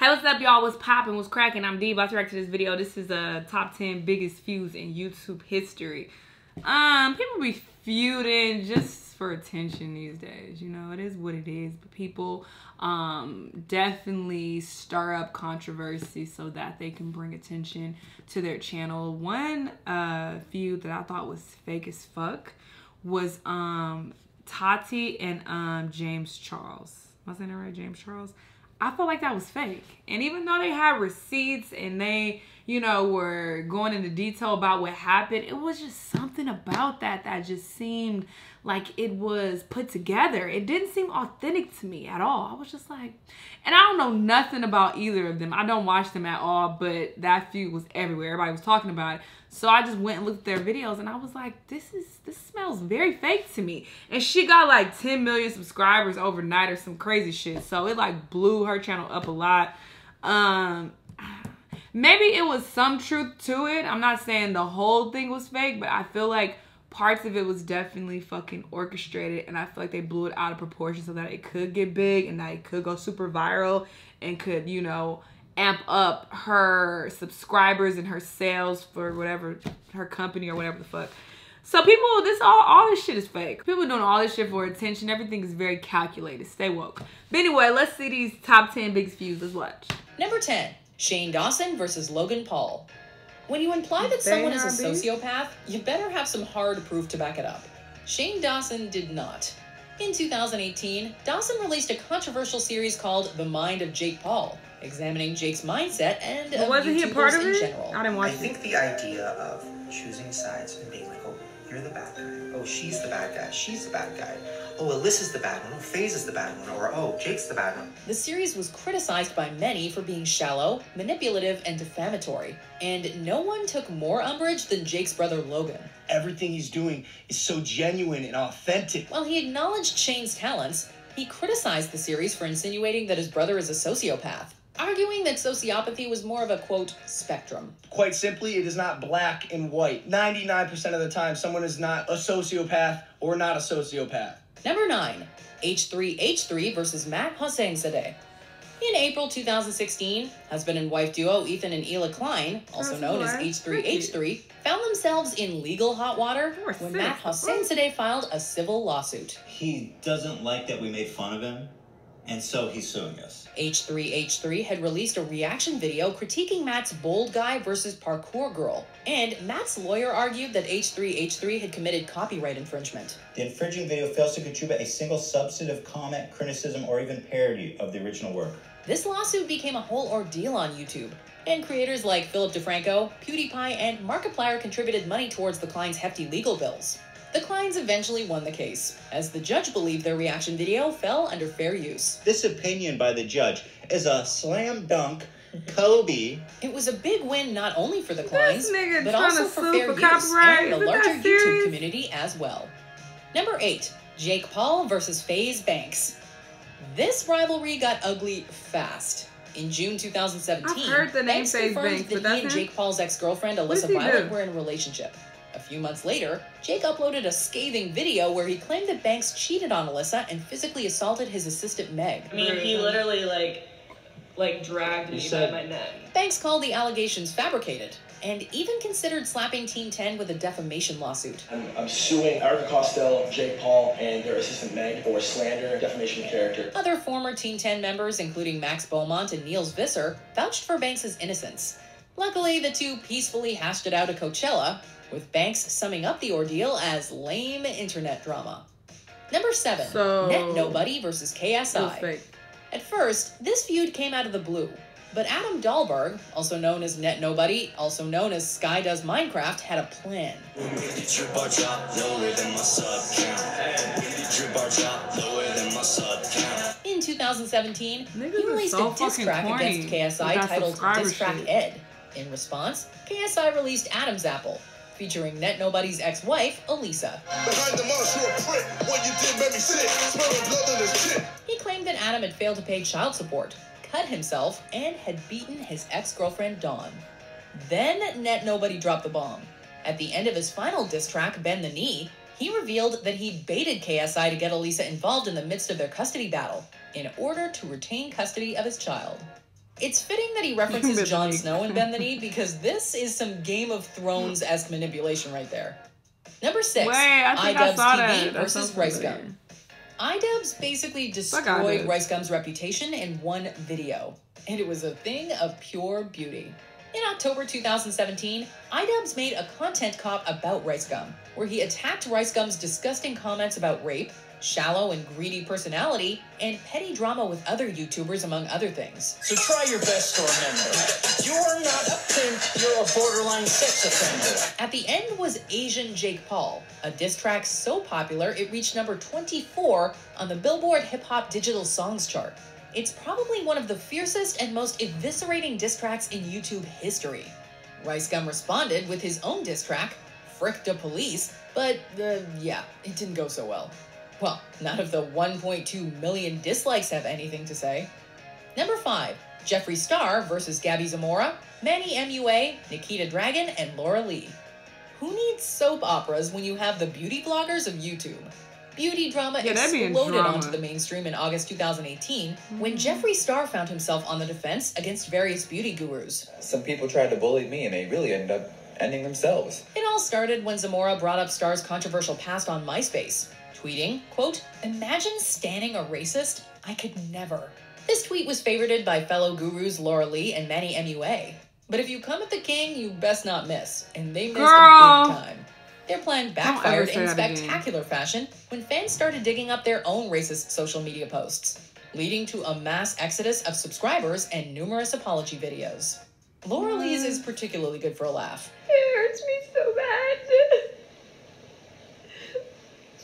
Hey, what's up, y'all? What's poppin'? What's cracking? I'm D, about to react to this video. This is a top 10 biggest feuds in YouTube history. People be feuding just for attention these days. You know, it is what it is. But people definitely stir up controversy so that they can bring attention to their channel. One feud that I thought was fake as fuck was Tati and James Charles. Was I saying that right? James Charles? I felt like that was fake. And even though they had receipts and they, you know, were going into detail about what happened, it was just something about that just seemed like it was put together. It didn't seem authentic to me at all. I was just like, and I don't know nothing about either of them. I don't watch them at all, but that feud was everywhere. Everybody was talking about it. So I just went and looked at their videos and I was like, this smells very fake to me. And she got like 10 million subscribers overnight or some crazy shit. So it like blew her channel up a lot. Maybe it was some truth to it. I'm not saying the whole thing was fake, but I feel like parts of it was definitely fucking orchestrated, and I feel like they blew it out of proportion so that it could get big and that it could go super viral and could, you know, amp up her subscribers and her sales for whatever, her company or whatever the fuck. So people, all this shit is fake. People doing all this shit for attention. Everything is very calculated. Stay woke. But anyway, let's see these top 10 biggest feuds. Let's watch. Number 10, Shane Dawson versus Logan Paul. When you imply that someone is a sociopath, you better have some hard proof to back it up. Shane Dawson did not. In 2018, Dawson released a controversial series called The Mind of Jake Paul, examining Jake's mindset and wasn't he a part of it? General. I didn't watch it. I think the idea of choosing sides and being like, oh, you're the bad guy. Oh, she's the bad guy. She's the bad guy. Oh, Alyssa's the bad one. Oh, FaZe is the bad one. Or, oh, Jake's the bad one. The series was criticized by many for being shallow, manipulative, and defamatory. And no one took more umbrage than Jake's brother Logan. Everything he's doing is so genuine and authentic. While he acknowledged Shane's talents, he criticized the series for insinuating that his brother is a sociopath, arguing that sociopathy was more of a, quote, spectrum. Quite simply, it is not black and white. 99% of the time, someone is not a sociopath or not a sociopath. Number 9, H3H3 versus Mac Mustangs today. In April 2016, husband and wife duo Ethan and Ela Klein, also known as H3H3, found themselves in legal hot water when Mac Mustangs today filed a civil lawsuit. He doesn't like that we made fun of him, and so he's suing us. H3H3 had released a reaction video critiquing Matt's bold guy versus parkour girl, and Matt's lawyer argued that H3H3 had committed copyright infringement. The infringing video fails to contribute a single substantive comment, criticism, or even parody of the original work. This lawsuit became a whole ordeal on YouTube, and creators like Philip DeFranco, PewDiePie, and Markiplier contributed money towards the Kleins' hefty legal bills. The Kleins eventually won the case, as the judge believed their reaction video fell under fair use. This opinion by the judge is a slam dunk Kobe. It was a big win not only for the Kleins, but also for fair use copyright. and the larger YouTube community as well. Number 8, Jake Paul versus FaZe Banks. This rivalry got ugly fast. In June 2017, I've heard the name Banks FaZe confirmed Banks, that he and Jake Paul's ex-girlfriend Alyssa Violet were in a relationship. A few months later, Jake uploaded a scathing video where he claimed that Banks cheated on Alyssa and physically assaulted his assistant Meg. I mean, he literally like dragged me by my neck. Banks called the allegations fabricated and even considered slapping Team 10 with a defamation lawsuit. I'm suing Erica Costello, Jake Paul, and their assistant Meg for slander, defamation of character. Other former Team 10 members, including Max Beaumont and Niels Visser, vouched for Banks' innocence. Luckily, the two peacefully hashed it out at Coachella, with Banks summing up the ordeal as lame internet drama. Number 7, Net Nobody versus KSI. At first, this feud came out of the blue, but Adam Dahlberg, also known as Net Nobody, also known as Sky Does Minecraft, had a plan. In 2017, he released a diss track against KSI titled Diss Track Ed. In response, KSI released Adam's Apple, featuring Net Nobody's ex-wife, Elisa. He claimed that Adam had failed to pay child support, cut himself, and had beaten his ex-girlfriend, Dawn. Then Net Nobody dropped the bomb. At the end of his final diss track, Bend the Knee, he revealed that he'd baited KSI to get Elisa involved in the midst of their custody battle, in order to retain custody of his child. It's fitting that he references Jon Snow and Bend the Knee because this is some Game of Thrones-esque manipulation right there. Number 6, Wait, I think I iDubbbz saw TV that. versus RiceGum. iDubbbz basically destroyed RiceGum's reputation in one video, and it was a thing of pure beauty. In October 2017, iDubbbz made a content cop about RiceGum, where he attacked RiceGum's disgusting comments about rape, shallow and greedy personality, and petty drama with other YouTubers, among other things. So try your best to remember. You're not a pimp, you're a borderline sex offender. At the end was Asian Jake Paul, a diss track so popular it reached number 24 on the Billboard Hip Hop Digital Songs chart. It's probably one of the fiercest and most eviscerating diss tracks in YouTube history. RiceGum responded with his own diss track, Frick the Police, but yeah, it didn't go so well. Well, none of the 1.2 million dislikes have anything to say. Number 5, Geoffrey Star versus Gabby Zamora, Manny MUA, Nikita Dragon, and Laura Lee. Who needs soap operas when you have the beauty vloggers of YouTube? Beauty drama exploded onto the mainstream in August 2018 when Geoffrey Star found himself on the defense against various beauty gurus. Some people tried to bully me and they really ended up ending themselves. It all started when Zamora brought up Star's controversial past on MySpace, tweeting, quote, "Imagine standing a racist? I could never." This tweet was favorited by fellow gurus Laura Lee and Manny MUA. But if you come at the king, you best not miss. And they missed a big time. Their plan backfired in spectacular fashion when fans started digging up their own racist social media posts, leading to a mass exodus of subscribers and numerous apology videos. Laura Lee's is particularly good for a laugh. It hurts me so bad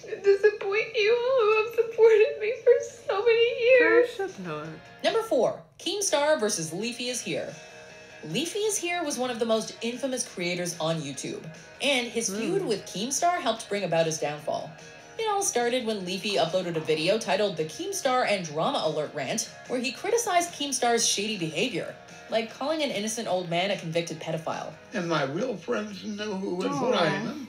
to disappoint you who have supported me for so many years. Number 4, Keemstar versus Leafyishere. Leafyishere was one of the most infamous creators on YouTube, and his feud with Keemstar helped bring about his downfall. It all started when Leafy uploaded a video titled The Keemstar and Drama Alert Rant, where he criticized Keemstar's shady behavior, like calling an innocent old man a convicted pedophile. And my real friends know who and what I am,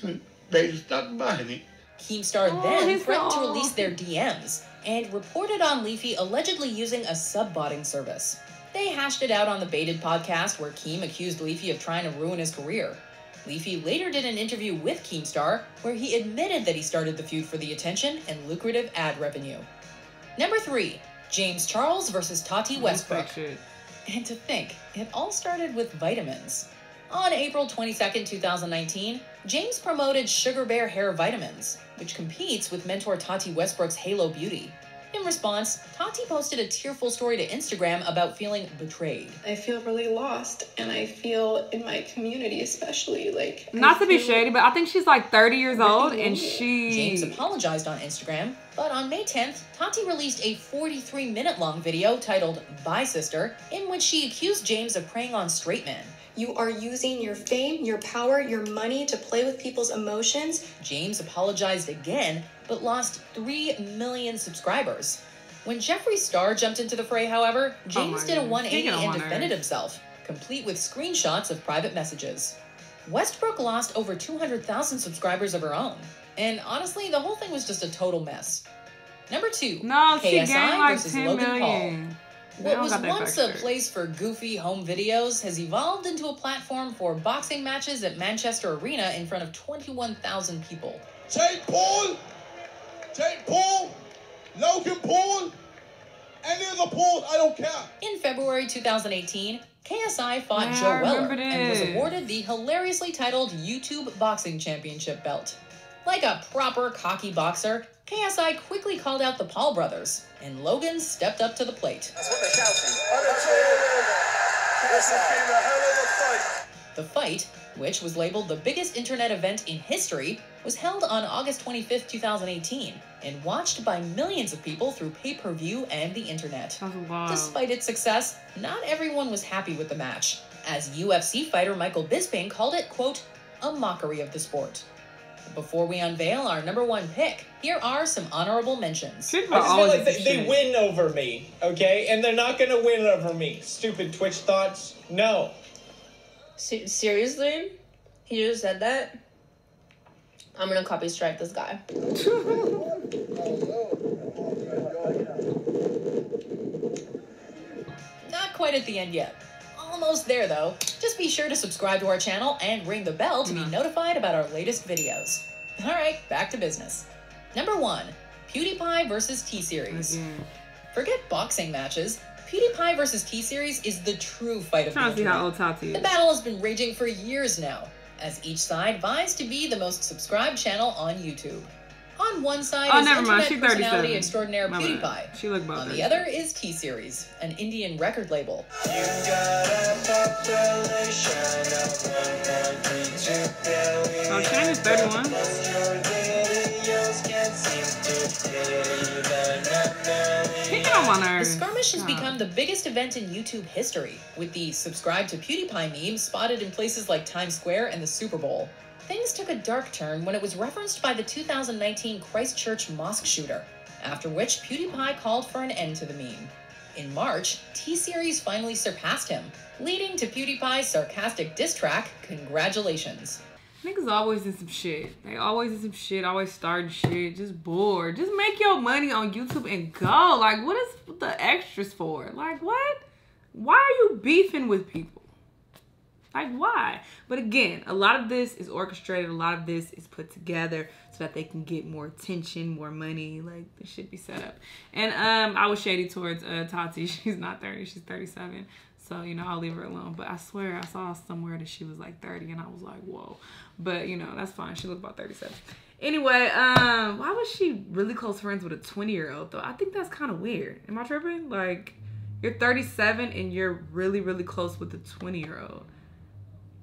so they stuck by me. Keemstar then threatened to release their DMs, and reported on Leafy allegedly using a sub-botting service. They hashed it out on the Baited podcast where Keem accused Leafy of trying to ruin his career. Leafy later did an interview with Keemstar where he admitted that he started the feud for the attention and lucrative ad revenue. Number 3, James Charles versus Tati Westbrook. And to think, it all started with vitamins. On April 22nd, 2019, James promoted Sugar Bear Hair Vitamins, which competes with mentor Tati Westbrook's Halo Beauty. In response, Tati posted a tearful story to Instagram about feeling betrayed. I feel really lost, and I feel in my community especially, like... Not to be shady, but I think she's like 30 years old, and James apologized on Instagram, but on May 10th, Tati released a 43-minute-long video titled Bye Sister, in which she accused James of preying on straight men. You are using your fame, your power, your money to play with people's emotions. James apologized again, but lost 3 million subscribers. When Geoffrey Star jumped into the fray, however, James did a 180 and defended himself, complete with screenshots of private messages. Westbrook lost over 200,000 subscribers of her own, and honestly, the whole thing was just a total mess. Number 2, KSI versus Logan Paul. What was once a place for goofy home videos has evolved into a platform for boxing matches at Manchester Arena in front of 21,000 people. Jake Paul, Logan Paul, any of the Pauls, I don't care. In February 2018, KSI fought Joe Weller and was awarded the hilariously titled YouTube Boxing Championship belt. Like a proper cocky boxer, KSI quickly called out the Paul brothers, and Logan stepped up to the plate. That's what they're shouting. This has been a hell of a fight. The fight, which was labeled the biggest internet event in history, was held on August 25th, 2018, and watched by millions of people through pay-per-view and the internet. Despite its success, not everyone was happy with the match, as UFC fighter Michael Bisping called it, quote, a mockery of the sport. Before we unveil our number 1 pick, here are some honorable mentions. I just feel like they win over me, okay? And they're not gonna win over me. Stupid Twitch thoughts. No. Seriously? He just said that? I'm gonna copy strike this guy. Not quite at the end yet. Almost there though. Just be sure to subscribe to our channel and ring the bell to be notified about our latest videos. Alright, back to business. Number 1. PewDiePie versus TSeries. Forget boxing matches. PewDiePie versus TSeries is the true fight of the internet. How old Tati is. The battle has been raging for years now, as each side vies to be the most subscribed channel on YouTube. On one side is internet personality extraordinaire PewDiePie. She looked about on the other is TSeries, an Indian record label. Oh, Shane is 31. The skirmish has become the biggest event in YouTube history, with the subscribe to PewDiePie meme spotted in places like Times Square and the Super Bowl. Things took a dark turn when it was referenced by the 2019 Christchurch mosque shooter, after which PewDiePie called for an end to the meme. In March, TSeries finally surpassed him, leading to PewDiePie's sarcastic diss track, Congratulations. Niggas always in some shit. They always in some shit, always starting shit, just bored. Just make your money on YouTube and go. Like, what is the extras for? Like, what? Why are you beefing with people? Like, why? But again, a lot of this is orchestrated. A lot of this is put together so that they can get more attention, more money. Like, this should be set up. And I was shady towards Tati. She's not 30. She's 37. So, you know, I'll leave her alone. But I swear I saw somewhere that she was like 30. And I was like, whoa. But, you know, that's fine. She looked about 37. Anyway, why was she really close friends with a 20-year-old, though? I think that's kind of weird. Am I tripping? Like, you're 37 and you're really, really close with a 20-year-old.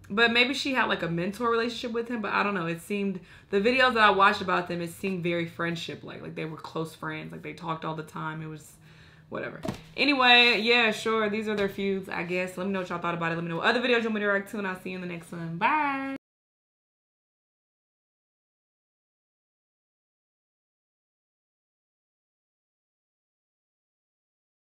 But maybe she had like a mentor relationship with him, but I don't know. It seemed, the videos that I watched about them, it seemed very friendship-like. Like they were close friends. Like they talked all the time. It was whatever. Anyway, yeah, sure. These are their feuds, I guess. Let me know what y'all thought about it. Let me know what other videos you want me to react to, and I'll see you in the next one. Bye.